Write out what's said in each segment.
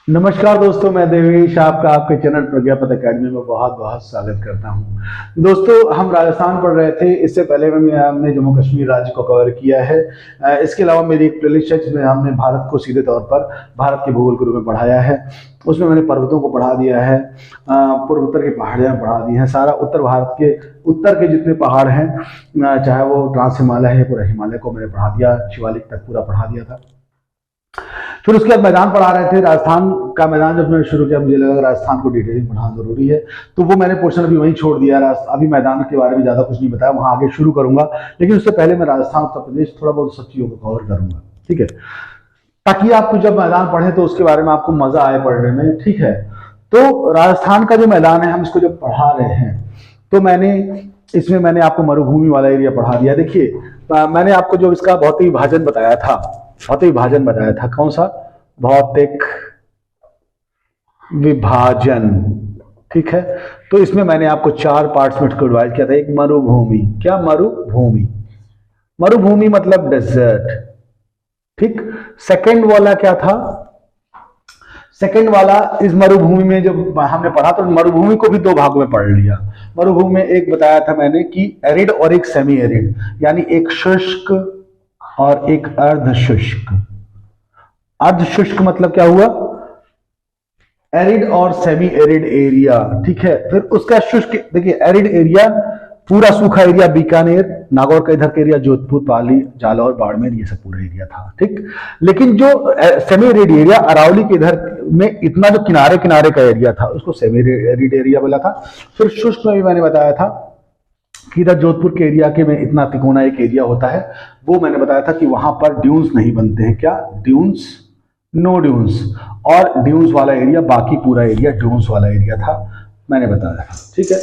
नमस्कार दोस्तों, मैं देवेश आपका आपके चैनल प्रज्ञापत एकेडमी में बहुत बहुत स्वागत करता हूं। दोस्तों, हम राजस्थान पढ़ रहे थे। इससे पहले हमने जम्मू कश्मीर राज्य को कवर किया है। इसके अलावा मेरी एक प्लेलिस्ट है जिसमें हमने भारत को सीधे तौर पर भारत के भूगोल के रूप में पढ़ाया है। उसमें मैंने पर्वतों को पढ़ा दिया है, पूर्वोत्तर की पहाड़ियाँ पढ़ा दी हैं, सारा उत्तर भारत के उत्तर के जितने पहाड़ हैं, चाहे वो ट्रांस हिमालय है, पूरा हिमालय को मैंने पढ़ा दिया, शिवालिक तक पूरा पढ़ा दिया था। फिर उसके बाद मैदान पढ़ा रहे थे। राजस्थान का मैदान जब मैंने शुरू किया, मुझे लगा राजस्थान को डिटेलिंग पढ़ाना जरूरी है, तो वो मैंने पोर्शन अभी वहीं छोड़ दिया। अभी मैदान के बारे में ज्यादा कुछ नहीं बताया, वहां आगे शुरू करूंगा। लेकिन उससे पहले मैं राजस्थान, उत्तर प्रदेश, थोड़ा बहुत सब चीजों को कवर करूंगा, ठीक है, ताकि आपको जब मैदान पढ़े तो उसके बारे में आपको मजा आए पढ़ने में, ठीक है। तो राजस्थान का जो मैदान है, हम इसको जब पढ़ा रहे हैं तो मैंने आपको मरुभूमि वाला एरिया पढ़ा दिया। देखिए, मैंने आपको जो इसका भौतिक विभाजन बताया था, कौन सा? भौतिक विभाजन, ठीक है। तो इसमें मैंने आपको 4 पार्ट्स में इसको डिवाइड किया था। एक मरुभूमि, क्या? मरुभूमि मतलब डेजर्ट, ठीक। सेकंड वाला क्या था? सेकंड वाला इस मरुभूमि में जब हमने पढ़ा तो मरुभूमि को भी 2 भागों में पढ़ लिया। मरुभूमि में एक बताया था मैंने कि एरिड और एक सेमी एरिड, यानी एक शुष्क और एक अर्ध शुष्क। अर्ध शुष्क मतलब क्या हुआ? एरिड और सेमी एरिड एरिया, ठीक है। फिर उसका शुष्क, देखिए एरिड एरिया पूरा सूखा एरिया, बीकानेर, नागौर का इधर का एरिया, जोधपुर, पाली, जालौर, बाड़मेर, ये सब पूरा एरिया था, ठीक। लेकिन जो सेमी एरिड एरिया अरावली के इधर में इतना जो किनारे किनारे का एरिया था, उसको सेमी एरिड एरिया बोला था। फिर शुष्क में भी मैंने बताया था कि इधर जोधपुर के एरिया के में इतना तिकोना एक एरिया होता है, वो मैंने बताया था कि वहां पर ड्यून्स नहीं बनते हैं। क्या? Dunes, no dunes. और ड्यून्स वाला एरिया, बाकी पूरा एरिया ड्यून्स वाला एरिया था, मैंने बताया था, ठीक है।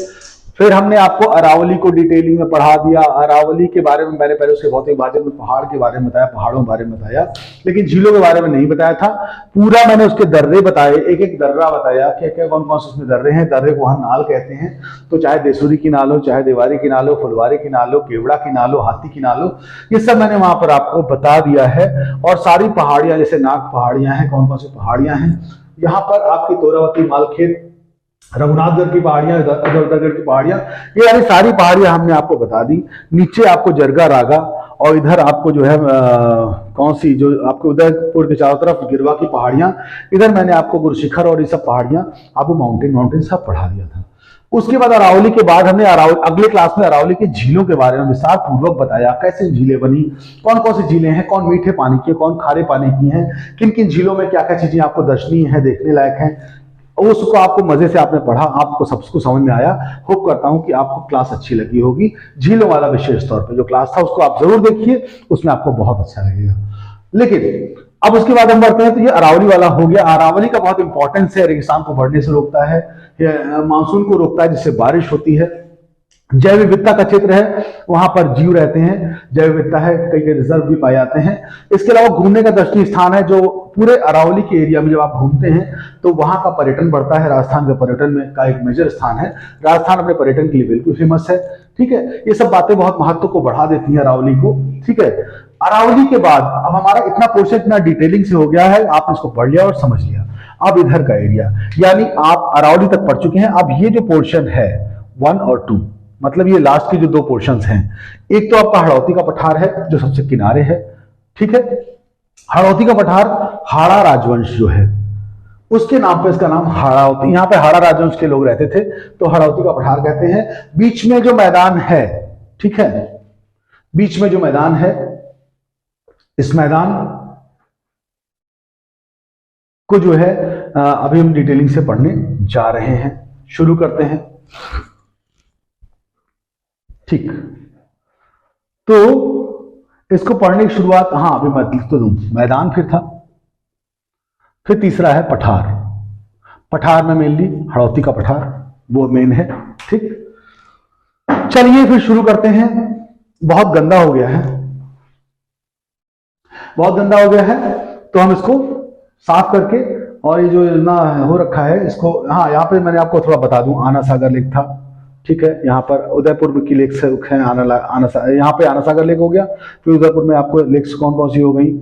फिर हमने आपको अरावली को डिटेलिंग में पढ़ा दिया। अरावली के बारे में मैंने पहले उसके भौतिक विभाजन में पहाड़ के बारे में बताया, पहाड़ों के बारे में बताया, लेकिन झीलों के बारे में नहीं बताया था। पूरा मैंने उसके दर्रे बताए, एक एक दर्रा बताया कि क्या कौन कौन से उसमें दर्रे हैं। दर्रे को वहां नाल कहते हैं, तो चाहे देसुरी की नाल हो, चाहे देवारी की नाल हो, फुलवारी की नाल हो, केवड़ा की नाल हो, हाथी की नाल हो, ये सब मैंने वहां पर आपको बता दिया है। और सारी पहाड़ियां, जैसे नाग पहाड़ियां हैं, कौन कौन सी पहाड़ियां हैं यहाँ पर, आपकी तोरावती, मालखेत, रघुनाथगढ़ की पहाड़ियां, उधरगढ़ की पहाड़ियां, ये यानी सारी पहाड़ियां हमने आपको बता दी। नीचे आपको जरगा रागा, और इधर आपको जो है कौन सी, जो आपको उदयपुर के चारों तरफ गिरवा की पहाड़ियां, इधर मैंने आपको गुरुशिखर और ये सब पहाड़ियां, आपको माउंटेन सब पढ़ा दिया था। उसके बाद अरावली के बाद हमने अगले क्लास में अरावली की झीलों के बारे में विस्तार पूर्वक बताया, कैसे झीलें बनी, कौन कौन सी झीलें हैं, कौन मीठे पानी की, कौन खारे पानी की हैं, किन किन झीलों में क्या क्या चीजें आपको दर्शनीय है, देखने लायक है। उसको आपको मजे से आपने पढ़ा, आपको सब कुछ समझ में आया। होप करता हूं कि आपको क्लास अच्छी लगी होगी। झीलों वाला विशेष तौर पे जो क्लास था उसको आप जरूर देखिए, उसमें आपको बहुत अच्छा लगेगा। लेकिन अब उसके बाद हम बढ़ते हैं, तो ये अरावली वाला हो गया। अरावली का बहुत इंपॉर्टेंस है, रेगिस्तान को बढ़ने से रोकता है, मानसून को रोकता है जिससे बारिश होती है। जैव विविधता का क्षेत्र है, वहां पर जीव रहते हैं, जैव विविधता है, कई कई रिजर्व भी पाए जाते हैं। इसके अलावा घूमने का दर्शनीय स्थान है, जो पूरे अरावली के एरिया में जब आप घूमते हैं तो वहां का पर्यटन बढ़ता है। राजस्थान के पर्यटन में का एक मेजर स्थान है। राजस्थान अपने पर्यटन के लिए बिल्कुल फेमस है, ठीक है। ये सब बातें बहुत महत्व को बढ़ा देती हैं अरावली को, ठीक है। अरावली के बाद अब हमारा इतना पोर्शन इतना डिटेलिंग से हो गया है, आपने इसको पढ़ लिया और समझ लिया। अब इधर का एरिया, यानी आप अरावली तक पढ़ चुके हैं। अब ये जो पोर्शन है 1 और 2, मतलब ये लास्ट के जो 2 पोर्शंस हैं, एक तो आपका हड़ौती का पठार है जो सबसे किनारे है, ठीक है। हड़ौती का पठार हाड़ा राजवंश जो है उसके नाम पे इसका नाम हाड़ावती, यहाँ पे हाड़ा राजवंश के लोग रहते थे, तो हड़ौती का पठार कहते हैं। बीच में जो मैदान है, ठीक है, बीच में जो मैदान है, इस मैदान को जो है अभी हम डिटेलिंग से पढ़ने जा रहे हैं। शुरू करते हैं, ठीक। तो इसको पढ़ने की शुरुआत, हाँ अभी मैं लिख तो दूं, मैदान फिर था, फिर तीसरा है पठार। पठार में मेनली हड़ौती का पठार वो मेन है, ठीक। चलिए फिर शुरू करते हैं। बहुत गंदा हो गया है, बहुत गंदा हो गया है, तो हम इसको साफ करके, और ये जो योजना हो रखा है इसको, हाँ यहाँ पे मैंने आपको थोड़ा बता दूं, आना सागर लेक था, ठीक है। यहाँ पर उदयपुर की लेक्स है, यहाँ पे आना सागर लेक हो गया। फिर उदयपुर में आपको लेक्स कौन कौन सी हो गई,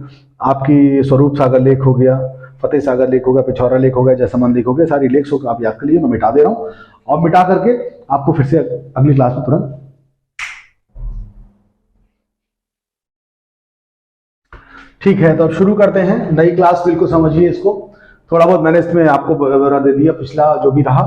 आपकी स्वरूप सागर लेक हो गया, फतेह सागर लेक हो गया, पिछौरा लेक हो गया, जयसमंद लेक हो गया, सारी लेक्स को आप याद कर लीजिए। मैं मिटा दे रहा हूँ और मिटा करके आपको फिर से अगली क्लास में तुरंत ठीक है। तो अब शुरू करते हैं नई क्लास। बिल्कुल समझिए इसको। थोड़ा बहुत मैंने इसमें आपको ब्यौरा दे दिया, पिछला जो भी रहा।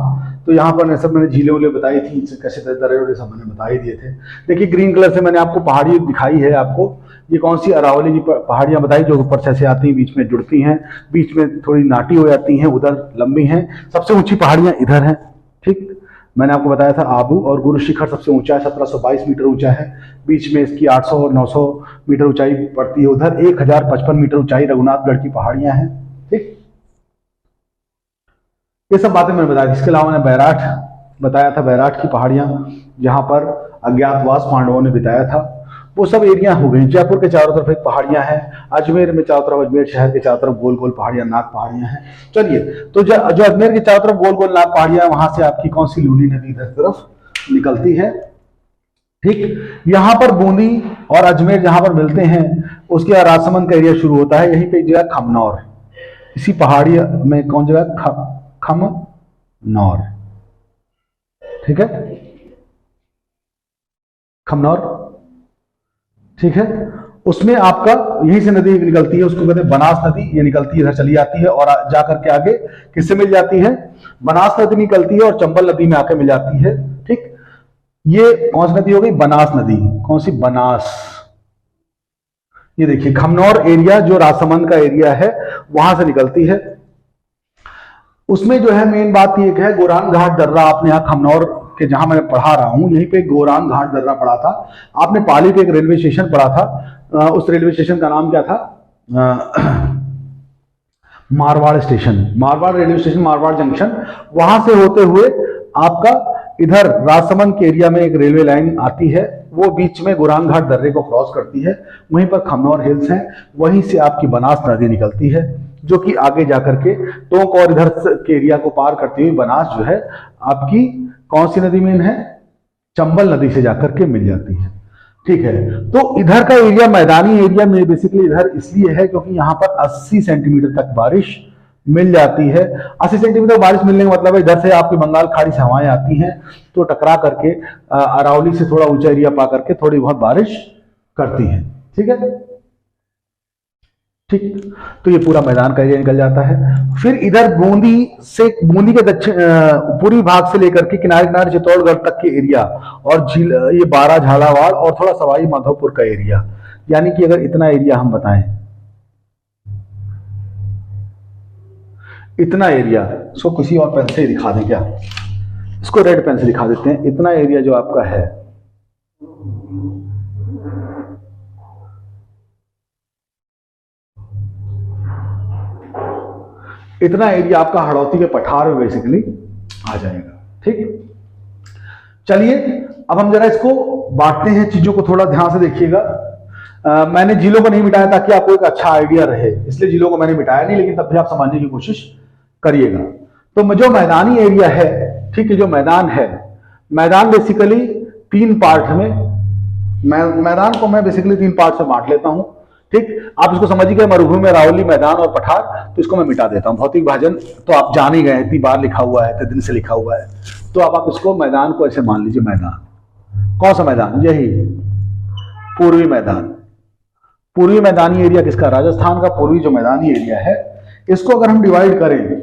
तो यहाँ पर सब मैंने झीलें उले बताई थी, कैसे दर्रे सब मैंने बता ही दिए थे। देखिए ग्रीन कलर से मैंने आपको पहाड़ी दिखाई है। आपको ये कौन सी अरावली की पहाड़ियां बताई, जो ऊपर से ऐसे आती हैं, बीच में जुड़ती हैं, बीच में थोड़ी नाटी हो जाती हैं, उधर लंबी हैं। सबसे ऊंची पहाड़ियां इधर हैं। ठीक, मैंने आपको बताया था आबू और गुरु शिखर सबसे ऊंचा है, 1722 मीटर ऊंचा है। बीच में इसकी 800 और 900 मीटर ऊंचाई पड़ती है। उधर 1055 मीटर ऊंचाई रघुनाथगढ़ की पहाड़ियां हैं। ठीक, ये सब बातें मैंने बताई। इसके अलावा मैंने बैराठ बताया था, बैराठ की पहाड़ियां जहां पर अज्ञातवास पांडवों ने बिताया था, वो सब एरिया हो गई। जयपुर के चारों तरफ एक पहाड़ियां हैं, अजमेर में चारों तरफ, अजमेर शहर के चारों तरफ गोल गोल पहाड़ियां, नाग पहाड़ियां हैं। चलिए, तो जो अजमेर के चारों तरफ गोल गोल नाग पहाड़ियां है, वहां से आपकी कौन सी लूनी नदी इधर तरफ निकलती है। ठीक, यहां पर बूंदी और अजमेर जहां पर मिलते हैं, उसके बाद राजसमंद का एरिया शुरू होता है। यहीं पे एक जगह खमनौर, इसी पहाड़ी में कौन जगह खमनौर। ठीक है, खमनौर। ठीक है, उसमें आपका यहीं से नदी निकलती है, उसको कहते हैं बनास नदी। ये निकलती है, इधर चली जाती है और जाकर के आगे किससे मिल जाती है, बनास नदी निकलती है और चंबल नदी में आके मिल जाती है। ठीक, ये कौन सी नदी हो गई, बनास नदी। कौन सी, बनास। ये देखिए खमनौर एरिया जो राजसमंद का एरिया है, वहां से निकलती है। उसमें जो है मेन बात ये है, गोरान घाट दर्रा। आपने यहाँ खमनौर के जहां मैं पढ़ा रहा हूं, यहीं पे गोरान घाट दर्रा पढ़ा था आपने। पाली पे एक रेलवे स्टेशन पढ़ा था, उस रेलवे स्टेशन का नाम क्या था, Marwar station, Marwar railway station, Marwar junction. वहां से होते हुए आपका इधर राजसमंद के एरिया में एक रेलवे लाइन आती है, वो बीच में गोरान घाट दर्रे को क्रॉस करती है। वहीं पर खमनौर हिल्स हैं, वहीं से आपकी बनास नदी निकलती है, जो कि आगे जाकर के टोंक और इधर के एरिया को पार करती हुई बनास जो है आपकी कौन सी नदी में है, चंबल नदी से जाकर के मिल जाती है। ठीक है, तो इधर का एरिया मैदानी एरिया में बेसिकली इधर इसलिए है क्योंकि यहाँ पर 80 सेंटीमीटर तक बारिश मिल जाती है। 80 सेंटीमीटर बारिश मिलने का मतलब है इधर से आपकी बंगाल खाड़ी से हवाएं आती हैं, तो टकरा करके अरावली से थोड़ा ऊंचा एरिया पा करके थोड़ी बहुत बारिश करती है। ठीक है, ठीक, तो ये पूरा मैदान का एरिया निकल जाता है। फिर इधर बूंदी से, बूंदी के दक्षिण पूर्वी भाग से लेकर के किनारे किनारे चित्तौड़गढ़ तक के एरिया और झील, ये 12 झालावाड़ और थोड़ा सवाई माधोपुर का एरिया। यानी कि अगर इतना एरिया हम बताएं, इतना एरिया, इसको किसी और पेन से दिखा दें क्या, इसको रेड पेन से दिखा देते हैं। इतना एरिया जो आपका है, इतना एरिया आपका हड़ौती के पठार में बेसिकली आ जाएगा। ठीक, चलिए अब हम जरा इसको बांटते हैं, चीजों को थोड़ा ध्यान से देखिएगा। मैंने जिलों को नहीं मिटाया ताकि आपको एक अच्छा आइडिया रहे, इसलिए जिलों को मैंने मिटाया नहीं, लेकिन तब भी आप समझने की कोशिश करिएगा। तो जो मैदानी एरिया है, ठीक है, जो मैदान है, मैदान बेसिकली 3 पार्ट में, मैदान को मैं बेसिकली 3 पार्ट से बांट लेता हूं। ठीक, आप इसको समझिए मरुभूमि में अरावली, मैदान और पठार। तो इसको मैं मिटा देता हूं। भौतिक विभाजन तो आप जान ही गए, इतनी बार लिखा हुआ है, इतने दिन से लिखा हुआ है। तो अब आप इसको मैदान को ऐसे मान लीजिए, मैदान, कौन सा मैदान, यही पूर्वी मैदान। पूर्वी मैदानी एरिया किसका, राजस्थान का पूर्वी जो मैदानी एरिया है, इसको अगर हम डिवाइड करें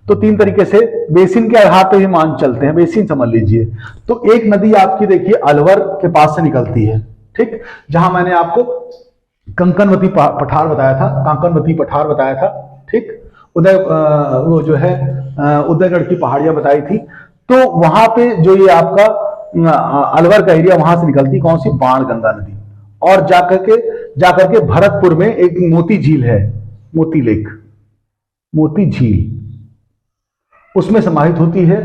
तो 3 तरीके से बेसिन के आधार पर ही मान चलते हैं। बेसिन समझ लीजिए, तो एक नदी आपकी देखिए अलवर के पास से निकलती है। ठीक, जहां मैंने आपको कंकनवती पठार बताया था, कांकनवती पठार बताया था। ठीक, वो जो है उदयगढ़ की पहाड़ियां बताई थी। तो वहां पे जो ये आपका अलवर का एरिया, वहां से निकलती कौन सी, बाण गंगा नदी, और जाकर के भरतपुर में एक मोती झील है, मोती लेक, मोती झील, उसमें समाहित होती है।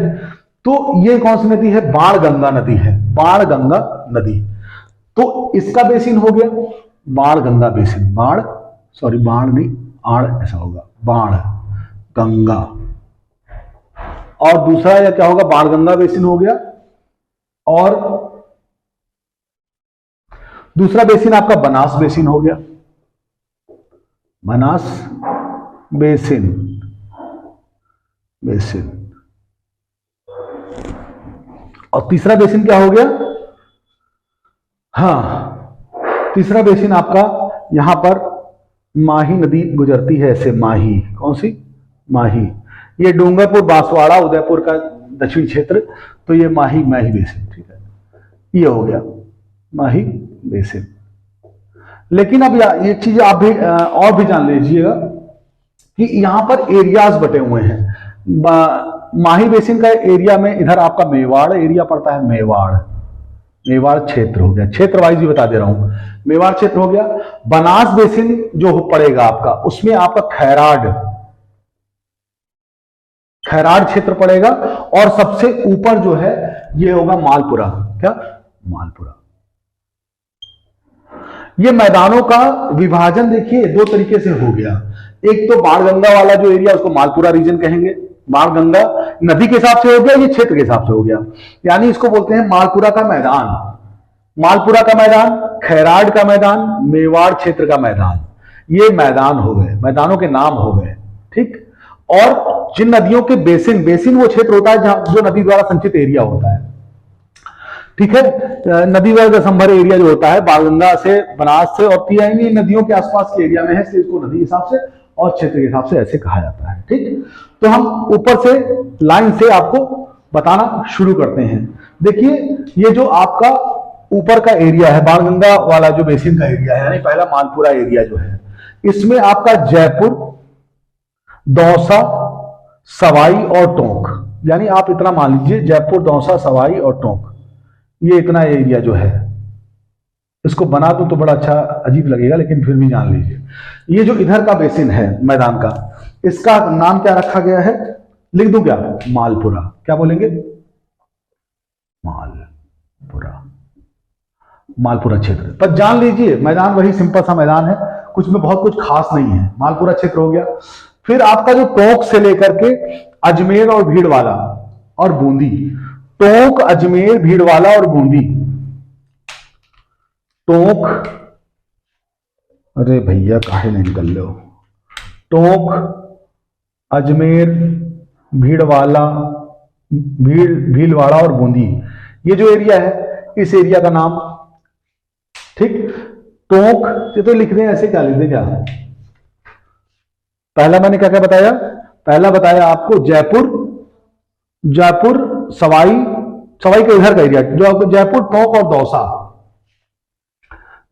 तो ये कौन सी नदी है, बाण गंगा नदी है, बाण गंगा नदी। तो इसका बेसिन हो गया बाण गंगा बेसिन, बाण नहीं, आड़ ऐसा होगा, बाण गंगा। और दूसरा या क्या होगा, बाण गंगा बेसिन हो गया। और दूसरा बेसिन आपका बनास बेसिन हो गया, बनास बेसिन, बेसिन। और तीसरा बेसिन क्या हो गया? हाँ, तीसरा बेसिन आपका यहां पर माही नदी गुजरती है ऐसे, माही, कौन सी? माही। ये डूंगरपुर, बांसवाड़ा, उदयपुर का दक्षिण क्षेत्र, तो ये माही बेसिन, ठीक है, ये हो गया माही बेसिन। लेकिन अब एक चीज आप भी और भी जान लीजिएगा कि यहां पर एरियाज बटे हुए हैं। माही बेसिन का एरिया में इधर आपका मेवाड़ एरिया पड़ता है, मेवाड़ क्षेत्र हो गया, क्षेत्र वाइज भी बता दे रहा हूं, मेवाड़ क्षेत्र हो गया। बनास बेसिन जो पड़ेगा आपका, उसमें आपका खैराड क्षेत्र पड़ेगा। और सबसे ऊपर जो है ये होगा मालपुरा, क्या? मालपुरा। ये मैदानों का विभाजन देखिए दो तरीके से हो गया। एक तो बाणगंगा वाला जो एरिया, उसको मालपुरा रीजन कहेंगे, बाणगंगा नदी के हिसाब से हो गया, ये क्षेत्र के हिसाब से हो गया, यानी इसको बोलते हैं मालपुरा का मैदान। मालपुरा का मैदान, खैराड का मैदान, मेवाड़ क्षेत्र का मैदान, ये मैदान हो गए, मैदानों के नाम हो गए, ठीक। और जिन नदियों के बेसिन वो क्षेत्र होता है जहां जो नदी द्वारा संचित एरिया होता है, ठीक है। नदी द्वारा संभर एरिया जो होता है बाणगंगा से, बनास से और तियानी नदियों के आसपास के एरिया में है, इसलिए इसको नदी के हिसाब से और क्षेत्र के हिसाब से ऐसे कहा जाता है, ठीक। तो हम ऊपर से लाइन से आपको बताना शुरू करते हैं। देखिए ये जो आपका ऊपर का एरिया है, बाणगंगा वाला जो बेसिन का एरिया है, यानी पहला मालपुरा एरिया जो है, इसमें आपका जयपुर, दौसा, सवाई और टोंक, यानी आप इतना मान लीजिए जयपुर, दौसा, सवाई और टोंक, ये इतना एरिया जो है, इसको बना दो तो बड़ा अच्छा अजीब लगेगा, लेकिन फिर भी जान लीजिए। ये जो इधर का बेसिन है मैदान का, इसका नाम क्या रखा गया है? लिख दूं क्या? मालपुरा। क्या बोलेंगे? मालपुरा क्षेत्र। पर जान लीजिए मैदान वही सिंपल सा मैदान है, कुछ में बहुत कुछ खास नहीं है। मालपुरा क्षेत्र हो गया। फिर आपका जो टोंक से लेकर के अजमेर और भीड़वाला और बूंदी, टोंक, अजमेर, भीड़वाला और बूंदी, टोंक, अरे भैया काहे नहीं निकल लो, टोंक, अजमेर, भीलवाड़ा और बूंदी, ये जो एरिया है, इस एरिया का नाम, ठीक। टोंक ये तो लिख दें, ऐसे क्या लिख दें? क्या पहला मैंने क्या क्या बताया? पहला बताया आपको जयपुर, सवाई के इधर का एरिया जो आपको जयपुर, टोंक और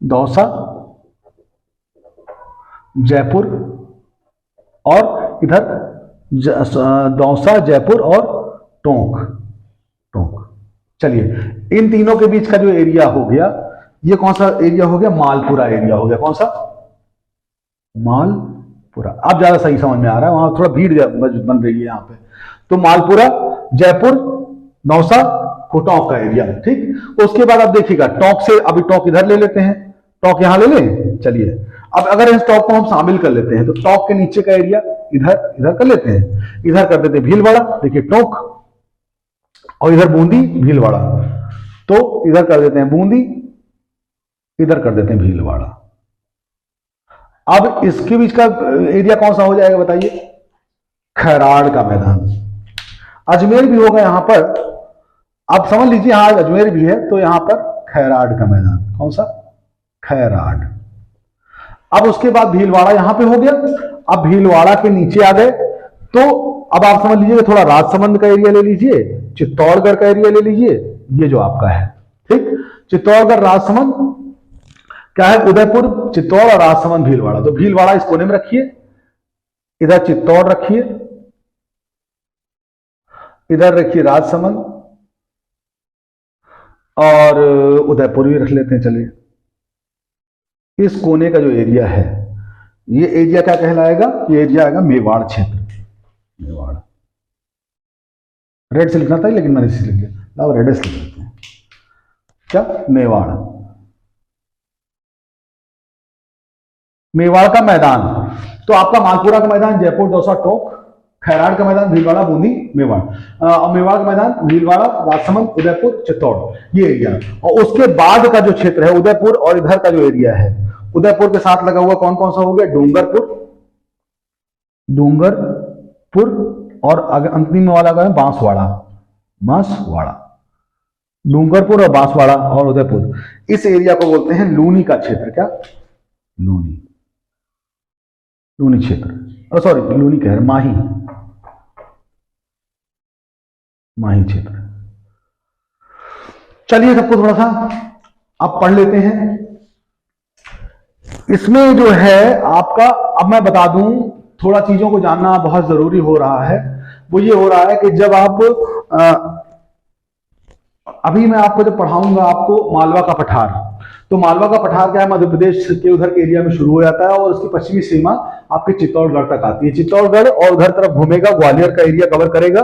दौसा, जयपुर और इधर दौसा, जयपुर और टोंक। चलिए इन तीनों के बीच का जो एरिया हो गया, ये कौन सा एरिया हो गया? मालपुरा एरिया हो गया। कौन सा? मालपुरा। अब ज्यादा सही समझ में आ रहा है, वहां थोड़ा भीड़ बन रही है यहाँ पे। तो मालपुरा, जयपुर, दौसा, टोंक का एरिया, ठीक। उसके बाद अब देखिएगा टोंक से, अभी टोंक इधर ले लेते हैं, टोंक यहां ले लें। चलिए अब अगर इस टोंक को हम शामिल कर लेते हैं तो टोंक के नीचे का एरिया इधर कर लेते हैं, इधर कर देते हैं भीलवाड़ा, देखिए टोंक, और इधर बूंदी, भीलवाड़ा, तो इधर कर देते हैं बूंदी, इधर कर देते हैं भीलवाड़ा। अब इसके बीच का एरिया कौन सा हो जाएगा बताइए? खैराड़ का मैदान। अजमेर भी होगा यहां पर, आप समझ लीजिए यहां अजमेर भी है, तो यहां पर खैराड़ का मैदान। कौन सा? खैराड़। अब उसके बाद भीलवाड़ा यहां पे हो गया। अब भीलवाड़ा के नीचे आ गए तो अब आप समझ लीजिए थोड़ा राजसमंद का एरिया ले लीजिए, चित्तौड़गढ़ का एरिया ले लीजिए, ये जो आपका है, ठीक। चित्तौड़गढ़, राजसमंद, क्या है? उदयपुर, चित्तौड़ और राजसमंद, भीलवाड़ा। तो भीलवाड़ा इस कोने में रखिए, इधर चित्तौड़ रखिए, इधर रखिए राजसमंद, और उदयपुर भी रख लेते हैं। चलिए इस कोने का जो एरिया है, ये एरिया क्या कहलाएगा? ये एरिया आएगा मेवाड़ क्षेत्र। मेवाड़ रेड से लिखना था लेकिन मैंने इसे लिख दिया, लाओ रेड से लिख लेते हैं। क्या? मेवाड़। मेवाड़ का मैदान, तो आपका मालपुरा का मैदान, जयपुर, दौसा, टोंक, खैराड़ का मैदान, भीलवाड़ा, बूंदी, मेवाड़, और मेवाड़ का मैदान, भीलवाड़ा, राजसमंद, उदयपुर, चित्तौड़, ये एरिया। और उसके बाद का जो क्षेत्र है उदयपुर और इधर का जो एरिया है, उदयपुर के साथ लगा हुआ कौन कौन सा हो गया? डूंगरपुर, डूंगरपुर और अंतिम वाला का है बांसवाड़ा, बांसवाड़ा, डूंगरपुर और बांसवाड़ा और उदयपुर। इस एरिया को बोलते हैं लूनी का क्षेत्र। क्या? लूनी, लूनी क्षेत्र, सॉरी लूनी कह रहे, माही, माही क्षेत्र। चलिए सबको थोड़ा सा आप पढ़ लेते हैं। इसमें जो है आपका, अब मैं बता दूं, थोड़ा चीजों को जानना बहुत जरूरी हो रहा है। वो ये हो रहा है कि जब आप अभी मैं आपको जब पढ़ाऊंगा आपको मालवा का पठार, तो मालवा का पठार क्या है, मध्य प्रदेश के उधर के एरिया में शुरू हो जाता है और उसकी पश्चिमी सीमा आपके चित्तौड़गढ़ तक आती है। चित्तौड़गढ़ और उधर तरफ घूमेगा, ग्वालियर का एरिया कवर करेगा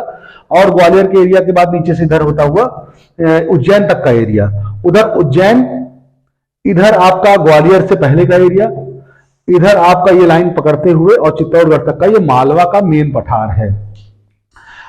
और ग्वालियर के एरिया के बाद नीचे से इधर होता हुआ उज्जैन तक का एरिया, उधर उज्जैन, इधर आपका ग्वालियर से पहले का एरिया, इधर आपका ये लाइन पकड़ते हुए और चित्तौड़गढ़ तक का ये मालवा का मेन पठार है।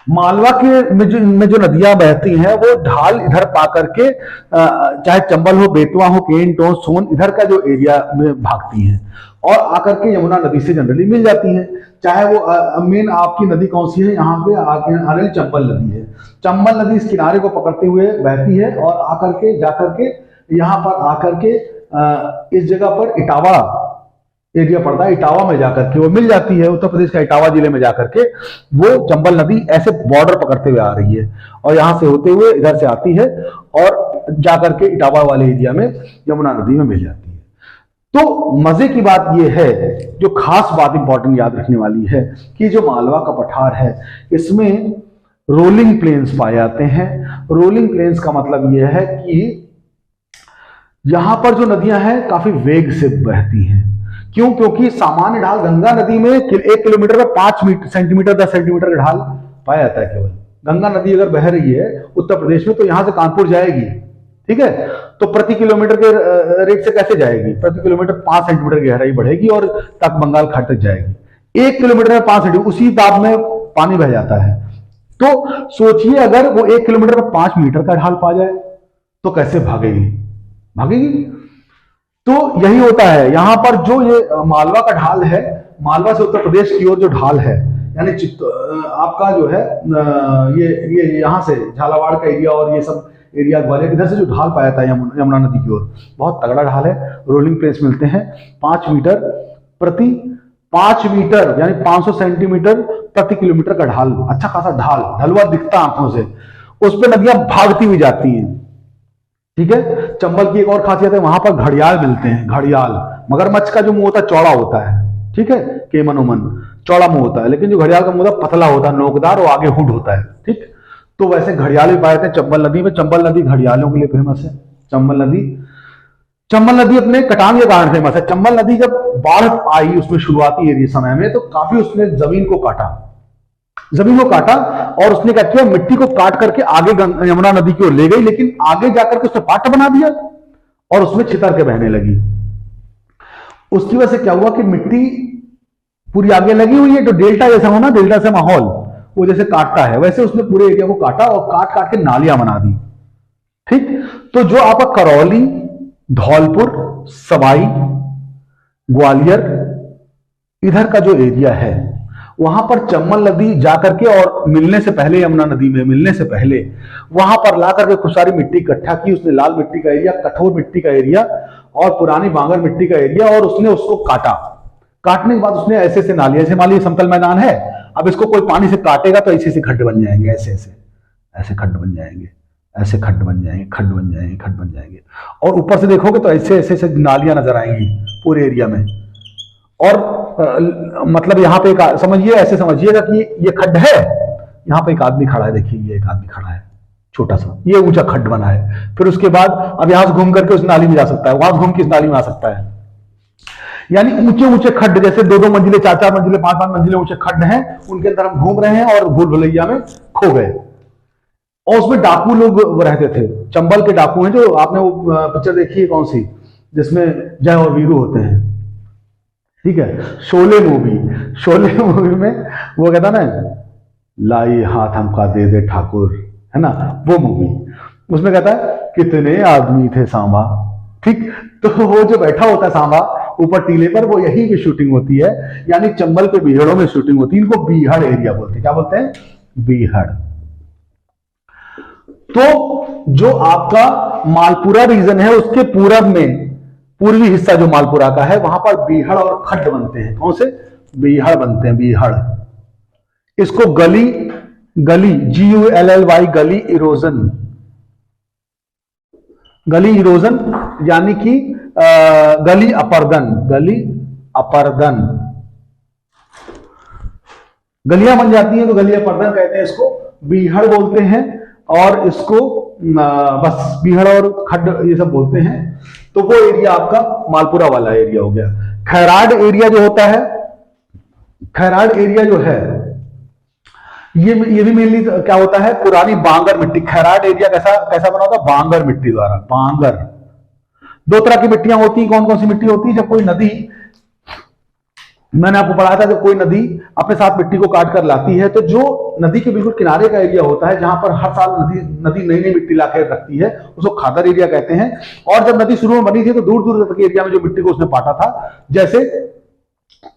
मालवा के में जो नदियां बहती हैं वो ढाल इधर पा करके चाहे चंबल हो, बेतवा हो, केंट हो, सोन, इधर का जो एरिया में भागती हैं और आकर के यमुना नदी से जनरली मिल जाती हैं। चाहे वो मेन आपकी नदी कौन सी है, यहाँ पे आगे चंबल नदी है। चंबल नदी इस किनारे को पकड़ते हुए बहती है और आकर के जाकर के यहाँ पर आकर के इस जगह पर इटावा एरिया पड़ता है, इटावा में जाकर के वो मिल जाती है। उत्तर प्रदेश का इटावा जिले में जाकर के वो चंबल नदी ऐसे बॉर्डर पकड़ते हुए आ रही है और यहां से होते हुए इधर से आती है और जाकर के इटावा वाले एरिया में यमुना नदी में मिल जाती है। तो मजे की बात यह है, जो खास बात इंपॉर्टेंट याद रखने वाली है कि जो मालवा का पठार है इसमें रोलिंग प्लेन्स पाए जाते हैं। रोलिंग प्लेन्स का मतलब यह है कि यहां पर जो नदियां हैं काफी वेग से बहती हैं। क्यों? क्योंकि सामान्य ढाल गंगा नदी में 1 किलोमीटर में 5 सेंटीमीटर 10 सेंटीमीटर का ढाल पाया जाता है केवल। गंगा नदी अगर बह रही है उत्तर प्रदेश में तो यहां से कानपुर जाएगी, ठीक है, तो प्रति किलोमीटर के रेट से कैसे जाएगी? प्रति किलोमीटर 5 सेंटीमीटर गहराई बढ़ेगी और तक बंगाल खाड़ी तक जाएगी। 1 किलोमीटर में 5 सेंटीमीटर, उसी ताप में पानी बह जाता है। तो सोचिए अगर वो 1 किलोमीटर में 5 मीटर का ढाल पा जाए तो कैसे भागेगी? भागेगी। तो यही होता है यहां पर जो ये मालवा का ढाल है, मालवा से उत्तर प्रदेश की ओर जो ढाल है, यानी आपका जो है ये यहां से झालावाड़ का एरिया और ये सब एरिया ग्वालियर इधर से जो ढाल पाया था यमुना नदी की ओर, बहुत तगड़ा ढाल है। रोलिंग प्लेन्स मिलते हैं 5 मीटर प्रति 5 मीटर यानी 500 सेंटीमीटर प्रति किलोमीटर का ढाल, अच्छा खासा ढाल, ढलवा दिखता आंखों से, उस पर नदियां भागती हुई जाती हैं, ठीक है। चंबल की एक और खासियत है, वहां पर घड़ियाल मिलते हैं। घड़ियाल, मगरमच्छ का जो मुंह होता है चौड़ा होता है, ठीक है, केमन उमन चौड़ा मुंह होता है, लेकिन जो घड़ियाल का मुंह पतला होता है, नोकदार और आगे हुड होता है, ठीक। तो वैसे घड़ियाल भी पाए जाते हैं चंबल नदी में। चंबल नदी घड़ियालों के लिए फेमस है। चंबल नदी अपने कटान के कारण फेमस है। चंबल नदी जब बाढ़ आई उसमें शुरुआती एरिया समय में, तो काफी उसने जमीन को काटा और उसने क्या किया, मिट्टी को काट करके आगे यमुना नदी की ओर ले गई, लेकिन आगे जाकर के उसने पाट बना दिया और उसमें छितर के बहने लगी। उसकी वजह से क्या हुआ कि मिट्टी पूरी आगे लगी हुई है, तो डेल्टा जैसा होना, डेल्टा से माहौल वो जैसे काटता है, वैसे उसने पूरे एरिया को काटा और काट काट के नालियां बना दी, ठीक। तो जो आपका करौली, धौलपुर, सवाई, ग्वालियर इधर का जो एरिया है, वहां पर चंबल नदी जाकर के और मिलने से पहले, यमुना नदी में मिलने से पहले वहां पर ला करके खूब सारी मिट्टी इकट्ठा की उसने, लाल मिट्टी का एरिया, कठोर मिट्टी का एरिया और पुरानी बांगर मिट्टी का एरिया, और उसने उसको काटा। काटने के बाद उसने ऐसे ऐसे नालियां, जैसे मान लीजिए समतल मैदान है, अब इसको कोई पानी से काटेगा तो ऐसे ऐसे खड्डे बन जाएंगे, ऐसे खड्ड बन जाएंगे, ऐसे खड्ड बन जाएंगे, और ऊपर से देखोगे तो ऐसे ऐसे नालियां नजर आएंगी पूरे एरिया में। और मतलब यहाँ पे समझिए, ऐसे समझिएगा कि ये खड्ड है, यहाँ पे एक आदमी खड़ा है, देखिए ये एक आदमी खड़ा है, छोटा सा, ये ऊंचा खड्ड बना है। फिर उसके बाद अब यहां से घूम करके उस नाली में जा सकता है, वहां घूम के इस नाली में आ सकता है। यानी ऊंचे ऊंचे खड्ड, जैसे 2-2 मंजिले, 4-4 मंजिले, 5-5 मंजिले ऊंचे खड्ड हैं, उनके अंदर हम घूम रहे हैं और भूल भुलैया में खो गए। और उसमें डाकू लोग रहते थे। चंबल के डाकू हैं, जो आपने वो पिक्चर देखी है कौन सी, जिसमें जय और वीरू होते हैं, ठीक है, शोले मूवी में वो कहता ना, लाई हाथ हमका दे दे ठाकुर, है ना, वो मूवी, उसमें कहता है कितने आदमी थे सांबा, ठीक। तो वो जो बैठा होता है सांबा, ऊपर टीले पर, वो यही की शूटिंग होती है, यानी चंबल के बीहड़ों में शूटिंग होती है। इनको बीहड़ एरिया बोलते हैं। क्या बोलते हैं? बीहड़। तो जो आपका मालपुरा रीजन है उसके पूरब में, पूर्वी हिस्सा जो मालपुरा का है, वहां पर बीहड़ और खड्ड बनते हैं। कौन से? बीहड़ बनते हैं, बीहड़। इसको गली, गली GULLY, गली इरोजन, गली इरोजन यानी कि गली अपर्दन, गली अपर्दन, गलियां बन जाती हैं तो गली अपर्दन कहते हैं इसको, बीहड़ बोलते हैं। और इसको बस बीहड़ और खड्ड ये सब बोलते हैं। तो वो एरिया आपका मालपुरा वाला एरिया हो गया। खैराड एरिया जो होता है, खैराड एरिया जो है ये भी मेनली क्या होता है? पुरानी बांगर मिट्टी। खैराड एरिया कैसा कैसा बना होता है? बांगर मिट्टी द्वारा। बांगर, दो तरह की मिट्टियां होती हैं। कौन कौन सी मिट्टी होती है? जब कोई नदी, मैंने आपको पढ़ाया था, जब कोई नदी अपने साथ मिट्टी को काट कर लाती है, तो जो नदी के बिल्कुल किनारे का एरिया होता है, जहां पर हर साल नदी नई नई मिट्टी लाकर रखती है, उसको खादर एरिया कहते हैं। और जब नदी शुरू में बनी थी तो दूर दूर तक के एरिया में जो मिट्टी को उसने पाटा था, जैसे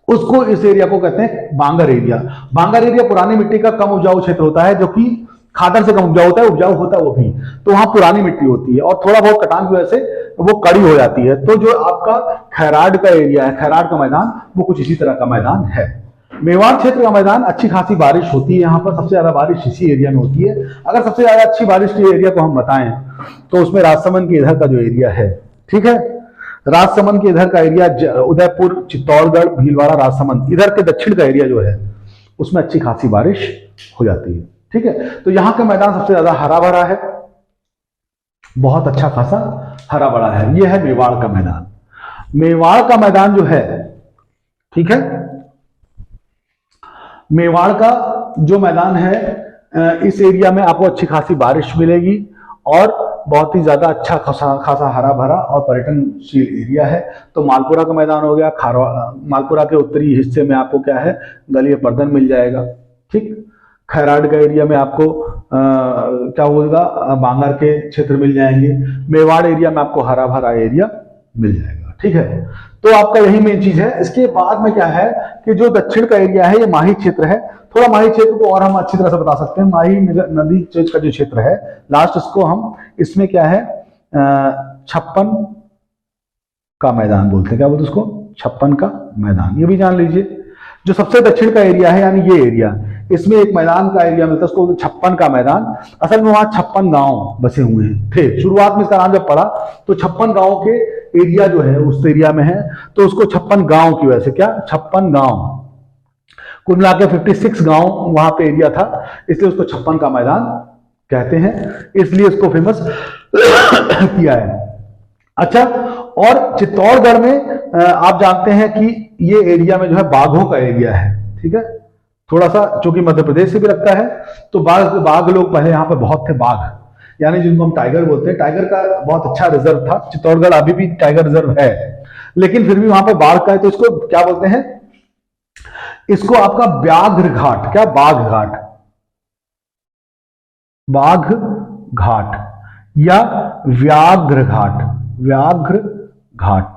उसको, इस एरिया को कहते हैं बांगर एरिया। बांगर एरिया पुरानी मिट्टी का कम उपजाऊ क्षेत्र होता है, जो कि खादर से कम उपजाऊ होता है, उपजाऊ होता है वो भी। तो वहां पुरानी मिट्टी होती है और थोड़ा बहुत कटान की वजह से वो कड़ी हो जाती है। तो जो आपका खैराड का एरिया है, खैराड का मैदान, वो कुछ इसी तरह का मैदान है। मेवाड़ क्षेत्र का मैदान, अच्छी खासी बारिश होती है यहाँ पर, सबसे ज्यादा बारिश इसी एरिया में होती है। अगर सबसे ज्यादा अच्छी बारिश के एरिया को हम बताएं तो उसमें राजसमंद के इधर का जो एरिया है, ठीक है, राजसमंद के इधर का एरिया, उदयपुर, चित्तौड़गढ़, भीलवाड़ा, राजसमंद, इधर के दक्षिण का एरिया जो है उसमें अच्छी खासी बारिश हो जाती है। ठीक है, तो यहां का मैदान सबसे ज्यादा हरा भरा है, बहुत अच्छा खासा हरा भरा है। यह है मेवाड़ का मैदान। मेवाड़ का मैदान जो है, ठीक है, मेवाड़ का जो मैदान है, इस एरिया में आपको अच्छी खासी बारिश मिलेगी और बहुत ही ज्यादा अच्छा खासा हरा भरा और पर्यटनशील एरिया है। तो मालपुरा का मैदान हो गया, मालपुरा के उत्तरी हिस्से में आपको क्या है, गली पर्दन मिल जाएगा। ठीक, खैराड का एरिया में आपको क्या होगा, बांगर के क्षेत्र मिल जाएंगे। मेवाड़ एरिया में आपको हरा भरा एरिया मिल जाएगा। ठीक है, तो आपका यही मेन चीज है। इसके बाद में क्या है कि जो दक्षिण का एरिया है, ये माही क्षेत्र है। थोड़ा माही क्षेत्र को और हम अच्छी तरह से बता सकते हैं। माही नदी का जो क्षेत्र है, लास्ट इसको हम, इसमें क्या है, 56 का मैदान बोलते हैं। क्या बोलते हैं उसको? 56 का मैदान। ये भी जान लीजिए, जो सबसे दक्षिण का एरिया है, यानी ये एरिया, इसमें एक मैदान का एरिया मिलता है, उसको 56 का मैदान। असल में वहां 56 गांव बसे हुए थे। शुरुआत में इसका नाम जब पड़ा तो 56 गांव के एरिया जो है उस एरिया में है, तो उसको 56 गांव की वजह से, क्या, 56 गांव, कुल मिला के 56 गांव वहां पे एरिया था, इसलिए उसको 56 का मैदान कहते हैं, इसलिए इसको फेमस किया है। अच्छा, और चित्तौड़गढ़ में आप जानते हैं कि ये एरिया में जो है बाघों का एरिया है। ठीक है, थोड़ा सा चूंकि मध्य प्रदेश से भी लगता है, तो बाघ लोग पहले यहाँ पर बहुत थे, बाघ यानी जिनको हम टाइगर बोलते हैं। टाइगर का बहुत अच्छा रिजर्व था चित्तौड़गढ़, अभी भी टाइगर रिजर्व है, लेकिन फिर भी वहां पर बाघ का है, तो इसको क्या बोलते हैं, इसको आपका व्याघ्र घाट, क्या, बाघ घाट, बाघ घाट या व्याघ्र घाट, व्याघ्र घाट,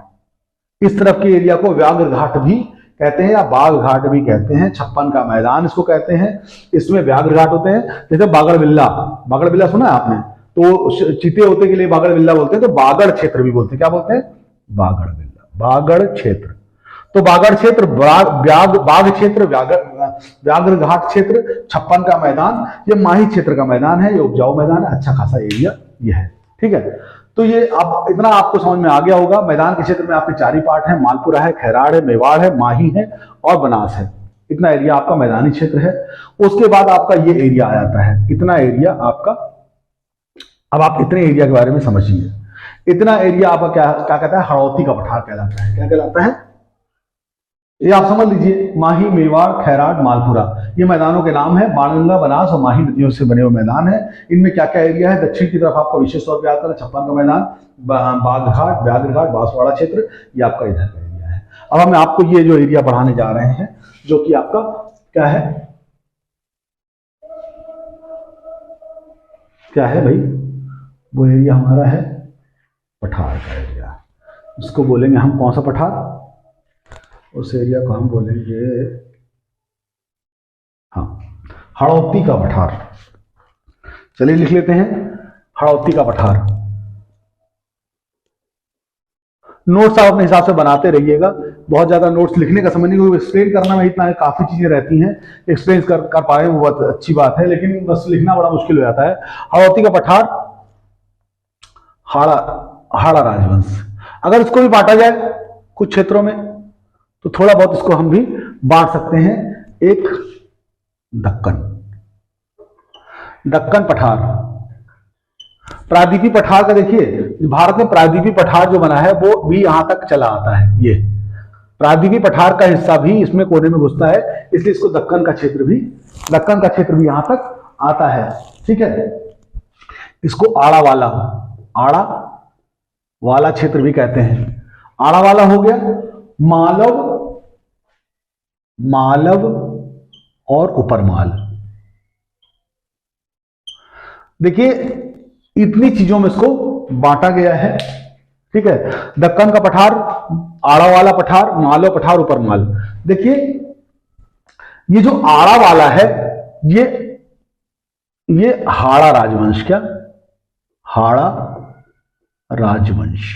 इस तरफ के एरिया को व्याघ्र घाट भी कहते हैं या बाघ घाट भी कहते हैं। 56 का मैदान इसको कहते हैं। इसमें व्याघ्र घाट होते हैं, जैसे बागड़बिल्ला, बागड़बिल्ला सुना है आपने, तो चीते होते के लिए बागड़बिल्ला बोलते हैं, तो बागड़ क्षेत्र भी बोलते हैं। क्या बोलते हैं? बागड़बिल्ला, बागड़ क्षेत्र। तो बागड़ क्षेत्र, बाघ क्षेत्र, व्याघ्र घाट क्षेत्र, 56 का मैदान, ये माही क्षेत्र का मैदान है, ये उपजाऊ मैदान है, अच्छा खासा एरिया ये है। ठीक है, तो ये आप इतना आपको समझ में आ गया होगा। मैदान के क्षेत्र में आपके 4 ही पार्ट है, मालपुरा है, खैराड़ है, मेवाड़ है, माही है और बनास है। इतना एरिया आपका मैदानी क्षेत्र है। उसके बाद आपका ये एरिया आ जाता है, इतना एरिया आपका। अब आप इतने एरिया के बारे में समझिए। इतना एरिया आपका क्या क्या कहता है, हड़ौती का पठार कहलाता है। क्या कहलाता है, ये आप समझ लीजिए। माही, मेवाड़, खैराड, मालपुरा, ये मैदानों के नाम है। बाणगंगा, बनास और माही नदियों से बने हुए मैदान है। इनमें क्या क्या एरिया है, दक्षिण की तरफ आपका विशेष तौर पर आता है 56 का मैदान, बाघ घाट, व्याघ्र घाट, बांसवाड़ा क्षेत्र, ये आपका इधर का एरिया है। अब हम आपको ये जो एरिया पढ़ाने जा रहे हैं, जो कि आपका क्या है, क्या है भाई, वो एरिया हमारा है पठार का एरिया। इसको बोलेंगे हम कौन सा पठार, उस एरिया को हम बोलेंगे, हाँ, हड़ौती का पठार। चलिए लिख लेते हैं हड़ौती का पठार। नोट्स आप अपने हिसाब से बनाते रहिएगा, बहुत ज्यादा नोट्स लिखने का समय नहीं, क्योंकि एक्सप्लेन करना में इतना काफी चीजें रहती हैं, एक्सप्लेन कर पा रहे हैं वो बहुत अच्छी बात है, लेकिन बस लिखना बड़ा मुश्किल हो जाता है। हड़ौती का पठार, हाड़ा राजवंश। अगर इसको भी बांटा जाए कुछ क्षेत्रों में तो थोड़ा बहुत इसको हम भी बांट सकते हैं। एक दक्कन पठार, प्रायद्वीपीय पठार का देखिए, भारत में प्रायद्वीपीय पठार जो बना है वो भी यहां तक चला आता है। ये प्रायद्वीपीय पठार का हिस्सा भी इसमें कोने में घुसता है, इसलिए इसको दक्कन का क्षेत्र भी यहां तक आता है। ठीक है, इसको आड़ा वाला क्षेत्र भी कहते हैं। आड़ा वाला हो गया। मालव और उपरमाल। देखिए इतनी चीजों में इसको बांटा गया है। ठीक है, दक्कन का पठार, आड़ा वाला पठार, मालव पठार, उपरमाल। देखिए ये जो आड़ा वाला है ये हाड़ा राजवंश, क्या हाड़ा राजवंश,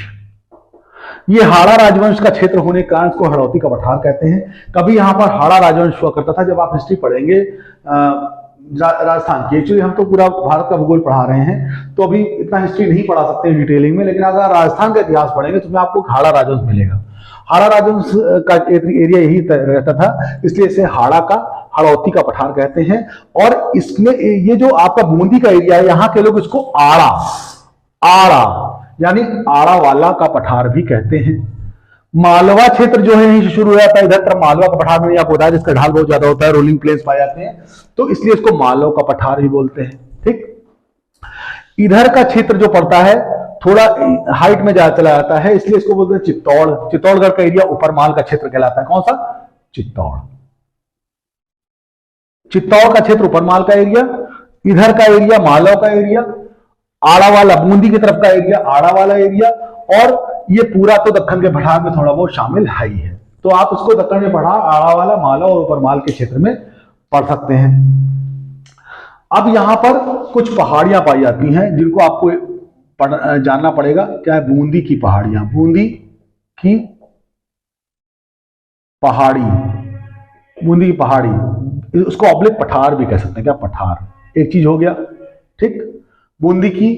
ये हाड़ा राजवंश का क्षेत्र होने के कारण इसको हड़ौती का पठार कहते हैं। कभी यहां पर हाड़ा राजवंश हुआ करता था। जब आप हिस्ट्री पढ़ेंगे राजस्थान की, एक्चुअली हम तो पूरा भारत का भूगोल पढ़ा रहे हैं तो अभी इतना हिस्ट्री नहीं पढ़ा सकते डिटेलिंग में, लेकिन अगर राजस्थान का इतिहास पढ़ेंगे तो उसमें आपको हाड़ा राजवंश मिलेगा। हाड़ा राजवंश का एरिया यही रहता था, इसलिए इसे हड़ौती का पठार कहते हैं। और इसमें ये जो आपका बूंदी का एरिया है, यहाँ के लोग इसको आड़ा यानी आड़ा वाला का पठार भी कहते हैं। मालवा क्षेत्र जो है यहीं से शुरू हो जाता है, इधर तरफ मालवा का पठार में आपको बताया जिसका ढाल बहुत ज्यादा होता है, रोलिंग प्लेन्स पाए जाते हैं, तो इसलिए इसको मालव का पठार भी बोलते हैं। ठीक, इधर का क्षेत्र जो पड़ता है थोड़ा हाइट में चला जाता है, इसलिए इसको बोलते हैं चित्तौड़गढ़ का एरिया उपरमाल का क्षेत्र कहलाता है। कौन सा? चित्तौड़ का क्षेत्र उपरमाल का एरिया, इधर का एरिया मालव का एरिया, आड़ा वाला बूंदी की तरफ का एरिया आड़ा वाला एरिया, और ये पूरा तो दक्कन के पठार में थोड़ा बहुत शामिल है ही है। तो आप इसको दक्कन के पठार, आड़ा वाला, मालव और उपरमाल के क्षेत्र में पढ़ सकते हैं। अब यहां पर कुछ पहाड़ियां पाई जाती हैं जिनको आपको जानना पड़ेगा। क्या है? बूंदी की पहाड़ियां, बूंदी की पहाड़ी, उसको ऑब्लिक पठार भी कह सकते हैं। क्या पठार एक चीज हो गया। ठीक, बूंदी की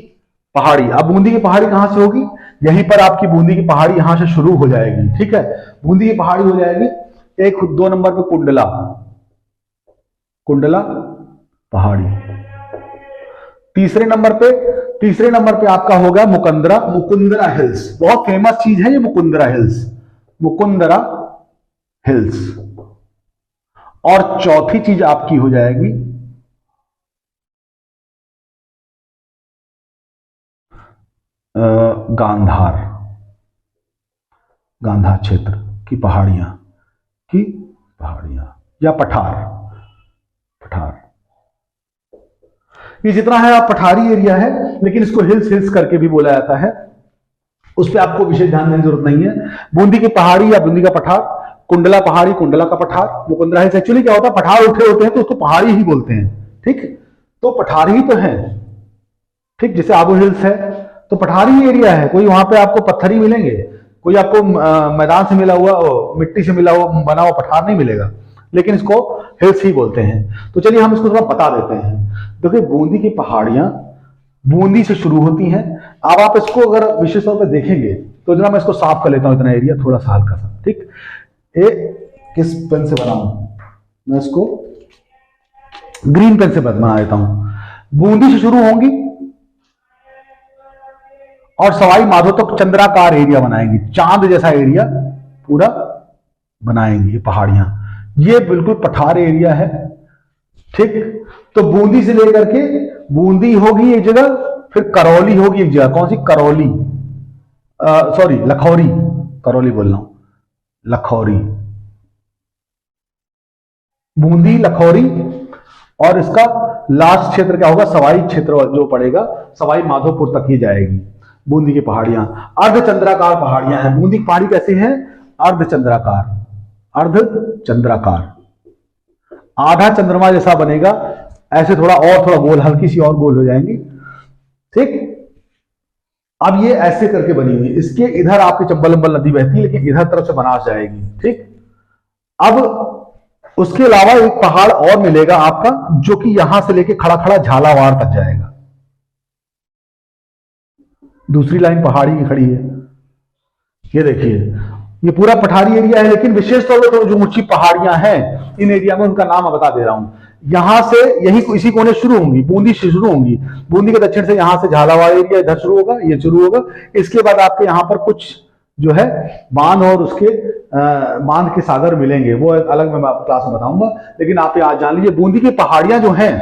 पहाड़ी। अब बूंदी की पहाड़ी कहां से होगी? यहीं पर आपकी बूंदी की पहाड़ी यहां से शुरू हो जाएगी। ठीक है, बूंदी की पहाड़ी हो जाएगी। 2 नंबर पे कुंडला पहाड़ी। तीसरे नंबर पे आपका होगा मुकुंदरा हिल्स। बहुत फेमस चीज है ये मुकुंदरा हिल्स। और चौथी चीज आपकी हो जाएगी गांधार क्षेत्र की पहाड़ियां या पठार। ये जितना है आप पठारी एरिया है, लेकिन इसको हिल्स करके भी बोला जाता है। उस पर आपको विशेष ध्यान देने की जरूरत नहीं है। बूंदी की पहाड़ी या बूंदी का पठार, कुंडला पहाड़ी, कुंडला का पठार, मुकुंदरा हिल्स। एक्चुअली क्या होता है, पठार उठे होते हैं तो उसको पहाड़ी ही बोलते हैं। ठीक, तो पठार ही तो है। ठीक, जैसे आबू हिल्स है तो पठारी एरिया है, कोई वहां पे आपको पत्थर ही मिलेंगे, कोई आपको मैदान से मिला हुआ, मिट्टी से मिला हुआ बना हुआ पठार नहीं मिलेगा, लेकिन इसको हिल्स ही बोलते हैं। तो चलिए हम इसको थोड़ा बता देते हैं। देखिए बूंदी की पहाड़ियां बूंदी से शुरू होती हैं। अब आप इसको अगर विशेष तौर पर देखेंगे तो जरा मैं इसको साफ कर लेता हूं, इतना एरिया थोड़ा सा हल्का सा। ठीक, किस पेन से बनाऊं मैं इसको? ग्रीन पेन से बना देता हूं। बूंदी से शुरू होंगी और सवाई माधो तक चंद्राकार एरिया बनाएंगी, चांद जैसा एरिया पूरा बनाएंगी ये पहाड़ियां। ये बिल्कुल पठार एरिया है। ठीक, तो बूंदी से लेकर के बूंदी होगी एक जगह, फिर करौली होगी एक जगह। कौन सी? लखौरी, करौली बोल रहा हूं, लखौरी, बूंदी, लखौरी। और इसका लास्ट क्षेत्र क्या होगा? सवाई क्षेत्र जो पड़ेगा, सवाई माधोपुर तक ही जाएगी बूंदी की पहाड़ियां। अर्धचंद्राकार पहाड़ियां हैं। बूंदी की पहाड़ी कैसी है? अर्धचंद्राकार। अर्ध चंद्राकार, आधा चंद्रमा जैसा बनेगा, ऐसे थोड़ा गोल, हल्की सी और गोल हो जाएंगी। ठीक, अब ये ऐसे करके बनी हुई, इसके इधर आपकी चंबल अंबल नदी बहती है, लेकिन इधर तरफ से बनारस जाएगी। ठीक, अब उसके अलावा एक पहाड़ और मिलेगा आपका, जो कि यहां से लेके खड़ा खड़ा झालावाड़ तक जाएगा। दूसरी लाइन पहाड़ी की खड़ी है, ये देखिए, ये पूरा पठारी एरिया है, लेकिन विशेष तौर पर जो ऊंची पहाड़ियां हैं इन एरिया में, उनका नाम मैं बता दे रहा हूं। यहां से यही इसी कोने शुरू होंगी, बूंदी से शुरू होंगी, बूंदी के दक्षिण से यहां से झालावाड़ एरिया इधर शुरू होगा, ये शुरू होगा। इसके बाद आपके यहां पर कुछ जो है बांध और उसके बांध के सागर मिलेंगे, वो अलग मैं क्लास में बताऊंगा। लेकिन आप आज जान लीजिए, बूंदी की पहाड़ियां जो हैं,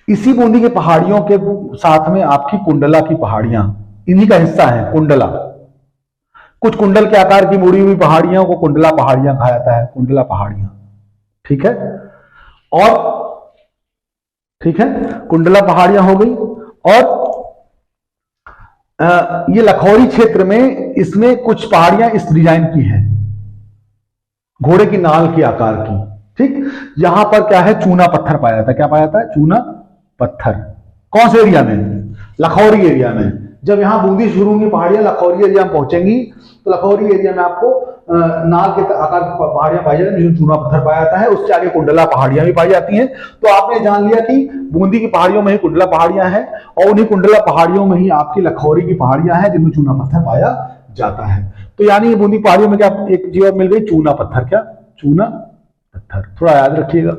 इसी बूंदी की पहाड़ियों के साथ में आपकी कुंडला की पहाड़ियां इन्हीं का हिस्सा है। कुंडला, कुछ कुंडल के आकार की मुड़ी हुई पहाड़ियों को कुंडला पहाड़ियां कहा जाता है, कुंडला पहाड़ियां। ठीक है, और ठीक है, कुंडला पहाड़ियां हो गई। और ये लखौरी क्षेत्र में इसमें कुछ पहाड़ियां इस डिजाइन की हैं, घोड़े की नाल के आकार की। ठीक, यहां पर क्या है, चूना पत्थर पाया जाता है। क्या पाया जाता है? चूना पत्थर। कौन से एरिया में? लखौरी एरिया में। जब यहां बूंदी शुरू होंगी पहाड़ियां, लखौरी एरिया में पहुंचेंगी, तो लखौरी एरिया में आपको नाल के आकार की पहाड़ियां पाई जाती हैं, जिसमें चूना पत्थर पाया जाता है। उसके आगे कुंडला पहाड़ियां भी पाई जाती हैं। तो आपने जान लिया कि बूंदी की पहाड़ियों में ही कुंडला पहाड़ियां हैं, और उन्हीं कुंडला पहाड़ियों में ही आपकी लखौरी की पहाड़ियां हैं, जिनमें चूना पत्थर पाया जाता है। तो यानी बूंदी पहाड़ियों में क्या एक चीज मिल गई, चूना पत्थर। क्या? चूना पत्थर, थोड़ा याद रखिएगा।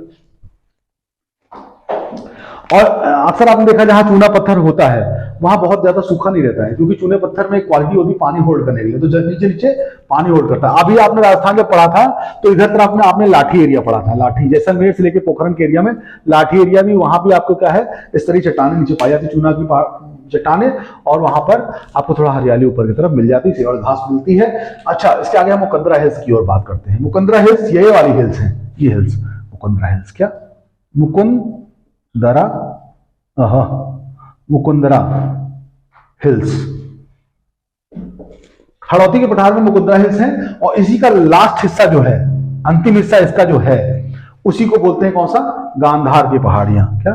और अक्सर आपने देखा जहां चूना पत्थर होता है वहां बहुत ज्यादा सूखा नहीं रहता है, क्योंकि चूने पत्थर में एक क्वालिटी होती है पानी होल्ड करने के लिए, तो नीचे नीचे पानी होल्ड करता है। अभी आपने राजस्थान में पढ़ा था, तो इधर तरफ में आपने लाठी एरिया पढ़ा था। लाठी, जैसलमेर से लेकर पोखरण के एरिया में लाठी एरिया भी, वहां भी आपको क्या है, इस तरह चट्टाने नीचे पाई जाती, चूना की चट्टाने, और वहां पर आपको थोड़ा हरियाली ऊपर की तरफ मिल जाती है और घास मिलती है। अच्छा, इसके आगे हम मुकंदरा हिल्स की ओर बात करते हैं। मुकंदरा हिल्स ये वाली हिल्स है, ये हिल्स मुकंदरा हिल्स। क्या? मुकुंदरा, मुकुंदरा हिल्स, हड़ौती के पठार में मुकुंदरा हिल्स है। और इसी का लास्ट हिस्सा जो है, अंतिम हिस्सा इसका जो है, उसी को बोलते हैं कौन सा? गांधार की पहाड़ियां। क्या?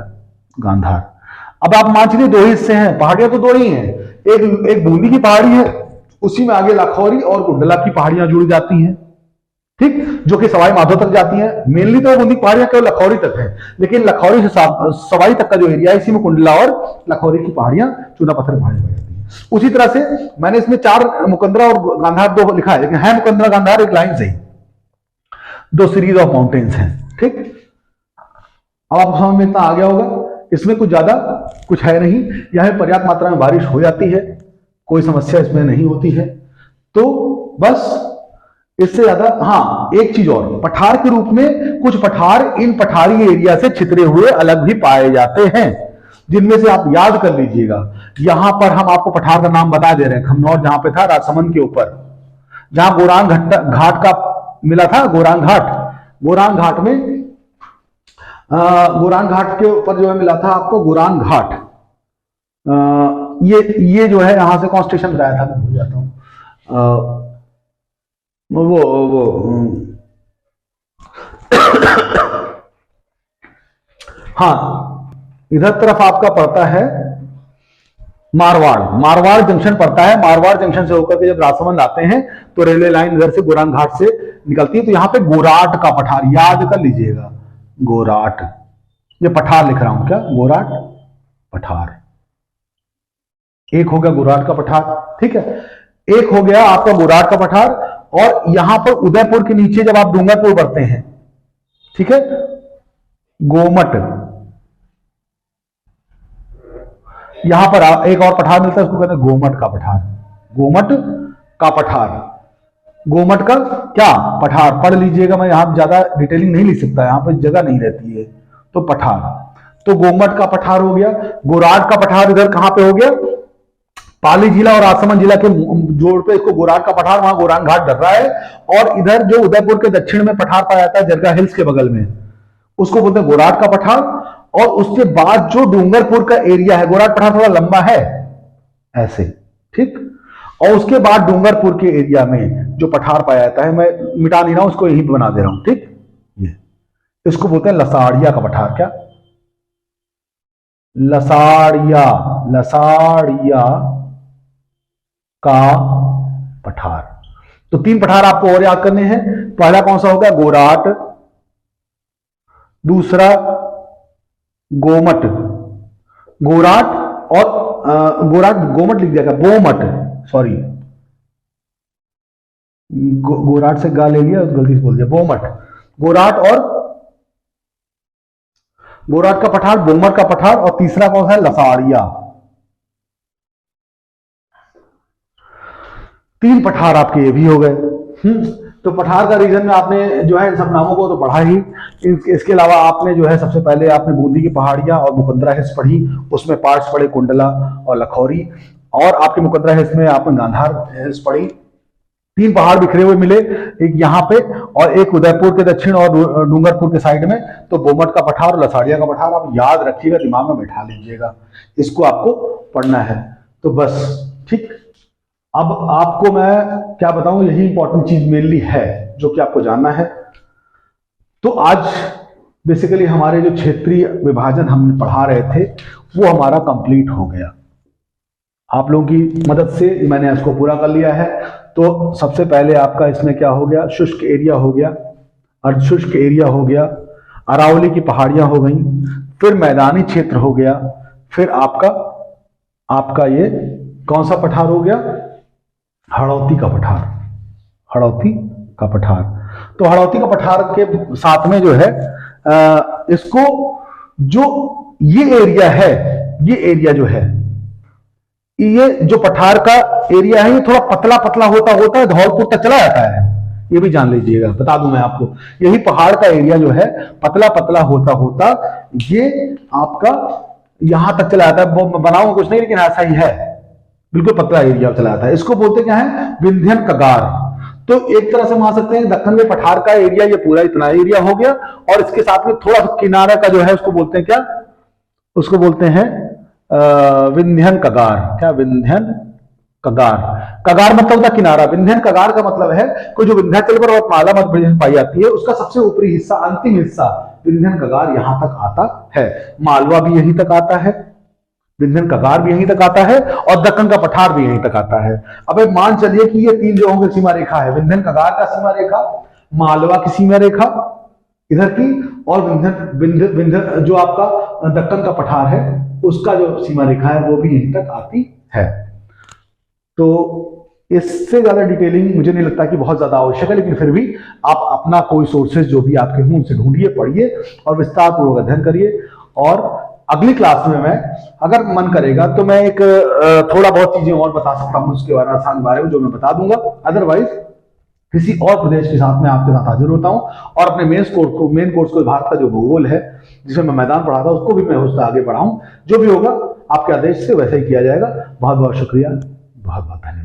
गांधार। अब आप मान चलिए दो हिस्से हैं, पहाड़ियां तो दो ही हैं, एक बूंदी की पहाड़ी है, उसी में आगे लखौरी और कुंडला की पहाड़ियां जुड़ जाती हैं। ठीक, जो कि सवाई माधो तक जाती हैं। मेनली तो बूंदी पहाड़ियां केवल लखौरी तक है, लेकिन लखौरी से सवाई तक का जो एरिया है, इसी में कुंडला और लखौरी की पहाड़ियां, चूना पत्थर पहाड़ियां पाई जाती हैं। उसी तरह से मैंने इसमें 4 मुकंदरा और गांधार 2 लिखा है, लेकिन है मुकंदरा गांधार एक लाइन से ही, 2 सीरीज ऑफ माउंटेन्स हैं। ठीक, अब आपको समझ में इतना आ गया होगा। इसमें कुछ ज्यादा कुछ है नहीं, यहां पर्याप्त मात्रा में बारिश हो जाती है, कोई समस्या इसमें नहीं होती है। तो बस इससे ज्यादा, हाँ एक चीज और, पठार के रूप में कुछ पठार इन पठारी एरिया से छितरे हुए अलग भी पाए जाते हैं, जिनमें से आप याद कर लीजिएगा। यहां पर हम आपको पठार का नाम बता दे रहे हैं। खमनौर जहां पे था, राजसमंद के ऊपर, जहां गोरांग घाट का मिला था, गोरांग घाट, गोरांग घाट में गोरांग घाट के ऊपर जो है मिला था आपको गोरांग घाट। ये जो है यहां से कौन स्टेशन बताया था, मैं भूल जाता हूं। वो हाँ, इधर तरफ आपका पड़ता है मारवाड़, मारवाड़ जंक्शन पड़ता है। मारवाड़ जंक्शन से होकर के जब राजसमंद आते हैं तो रेलवे लाइन इधर से गोरांग घाट से निकलती है। तो यहां पे गोराट का पठार याद कर लीजिएगा, गोराट, ये पठार लिख रहा हूं क्या, गोराट पठार। एक हो गया गोराट का पठार, ठीक है। एक हो गया आपका गोराट का पठार, और यहां पर उदयपुर के नीचे जब आप डूंगरपुर बढ़ते हैं, ठीक है, गोमट, यहां पर एक और पठार मिलता है, उसको कहते हैं गोमट का पठार। गोमट का पठार, गोमट का क्या पठार, पढ़ लीजिएगा। मैं यहां ज्यादा डिटेलिंग नहीं लिख सकता, यहां पर जगह नहीं रहती है, तो पठार, तो गोमट का पठार हो गया। गोराट का पठार इधर कहां पे हो गया, पाली जिला और राजसमंद जिला के जोड़ पे इसको गोराट का पठार, वहां गोरांग घाट डर रहा है। और इधर जो उदयपुर के दक्षिण में पठार पाया जाता है, जरगा हिल्स के बगल में, उसको बोलते हैं गोराट का पठार। और उसके बाद जो डूंगरपुर का एरिया है, गोराट पठार थोड़ा लंबा है ऐसे, ठीक, और उसके बाद डूंगरपुर के एरिया में जो पठार पाया जाता है, मैं मिटा नहीं रहा हूं, उसको यही बना दे रहा हूं, ठीक। ये इसको बोलते हैं लसाड़िया का पठार। क्या? लसाड़िया, लसाड़िया का पठार। तो 3 पठार आपको और याद करने हैं। पहला कौन सा होगा? गोराट, दूसरा गोमट, गोराट और गोराट, गोमट लिख दिया, बोमट, सॉरी गोराट से गा ले लिया, गलती से बोल दिया, बोमट। गोराट और गोराट का पठार, बोमट का पठार, और तीसरा कौन सा है? लसाड़िया। 3 पठार आपके ये भी हो गए। तो पठार का रीजन में आपने जो है इन सब नामों को तो पढ़ा ही। इसके अलावा आपने जो है सबसे पहले आपने बूंदी की पहाड़ियां और मुकंदरा हिल्स पढ़ी, उसमें पार्ट्स पढ़े कुंडला और लखौरी, और आपके मुकंदरा हिल्स में आपने गांधार हिल्स पढ़ी। 3 पहाड़ बिखरे हुए मिले, एक यहाँ पे और एक उदयपुर के दक्षिण और डूंगरपुर के साइड में। तो बोमट का पठार और लसाड़िया का पठार आप याद रखिएगा, दिमाग में बैठा लीजिएगा, इसको आपको पढ़ना है। तो बस ठीक। अब आपको मैं क्या बताऊं, यही इंपॉर्टेंट चीज मेनली है जो कि आपको जानना है। तो आज बेसिकली हमारे जो क्षेत्रीय विभाजन हम पढ़ा रहे थे वो हमारा कंप्लीट हो गया। आप लोगों की मदद से मैंने इसको पूरा कर लिया है। तो सबसे पहले आपका इसमें क्या हो गया? शुष्क एरिया हो गया, अर्धशुष्क एरिया हो गया, अरावली की पहाड़ियां हो गई, फिर मैदानी क्षेत्र हो गया, फिर आपका ये कौन सा पठार हो गया? हड़ौती का पठार, हड़ौती का पठार। तो हड़ौती का पठार के साथ में जो है इसको जो ये एरिया है, ये एरिया जो है, ये जो पठार का एरिया है ये थोड़ा पतला पतला होता है, धौलपुर तक चला जाता है, ये भी जान लीजिएगा, बता दूं मैं आपको। यही पहाड़ का एरिया जो है पतला पतला होता ये आपका यहां तक चला जाता है। बनाऊंगा कुछ नहीं, लेकिन ऐसा ही है, बिल्कुल पतला एरिया चला जाता है। इसको बोलते क्या है? विंध्यन कगार। तो एक तरह से मान सकते हैं दक्कन में पठार का एरिया ये पूरा इतना एरिया हो गया, और इसके साथ में थोड़ा सा किनारा का जो है उसको बोलते हैं क्या? उसको बोलते हैं विंध्यन कगार। क्या? विंध्यन कगार। कगार मतलब होता किनारा, विंध्यन कगार का मतलब है कोई जो विंध्याचल पर और माला मध्य प्रदेश में पाई जाती है उसका सबसे ऊपरी हिस्सा, अंतिम हिस्सा विंध्यन कगार यहां तक आता है। मालवा भी यहीं तक आता है, विंध्यन कगार भी यहीं तक आता है, और दक्कन का पठार भी यहीं तक आता है। अब मान चलिए कि ये 3 जो होंगे सीमा रेखा है, विंध्यन कगार का सीमा रेखा, मालवा की सीमा रेखा इधर की, और विंध्य जो आपका दक्कन का पठार है उसका जो सीमा रेखा है वो भी यहीं तक आती है। तो इससे ज्यादा डिटेलिंग मुझे नहीं लगता कि बहुत ज्यादा आवश्यक है, लेकिन फिर भी आप अपना कोई सोर्सेज जो भी आपके हों उनसे ढूंढिए, पढ़िए और विस्तार पूर्वक अध्ययन करिए। और अगली क्लास में मैं, अगर मन करेगा तो मैं एक थोड़ा बहुत चीजें और बता सकता हूं उसके बारे में जो मैं बता दूंगा। अदरवाइज किसी और प्रदेश के साथ में आपके साथ हाजिर होता हूं, और अपने मेन कोर्स को भारत का जो भूगोल है जिसमें मैं मैदान पढ़ाता हूं उसको भी मैं उससे आगे बढ़ाऊं। जो भी होगा आपके आदेश से वैसे ही किया जाएगा। बहुत बहुत शुक्रिया, बहुत बहुत धन्यवाद।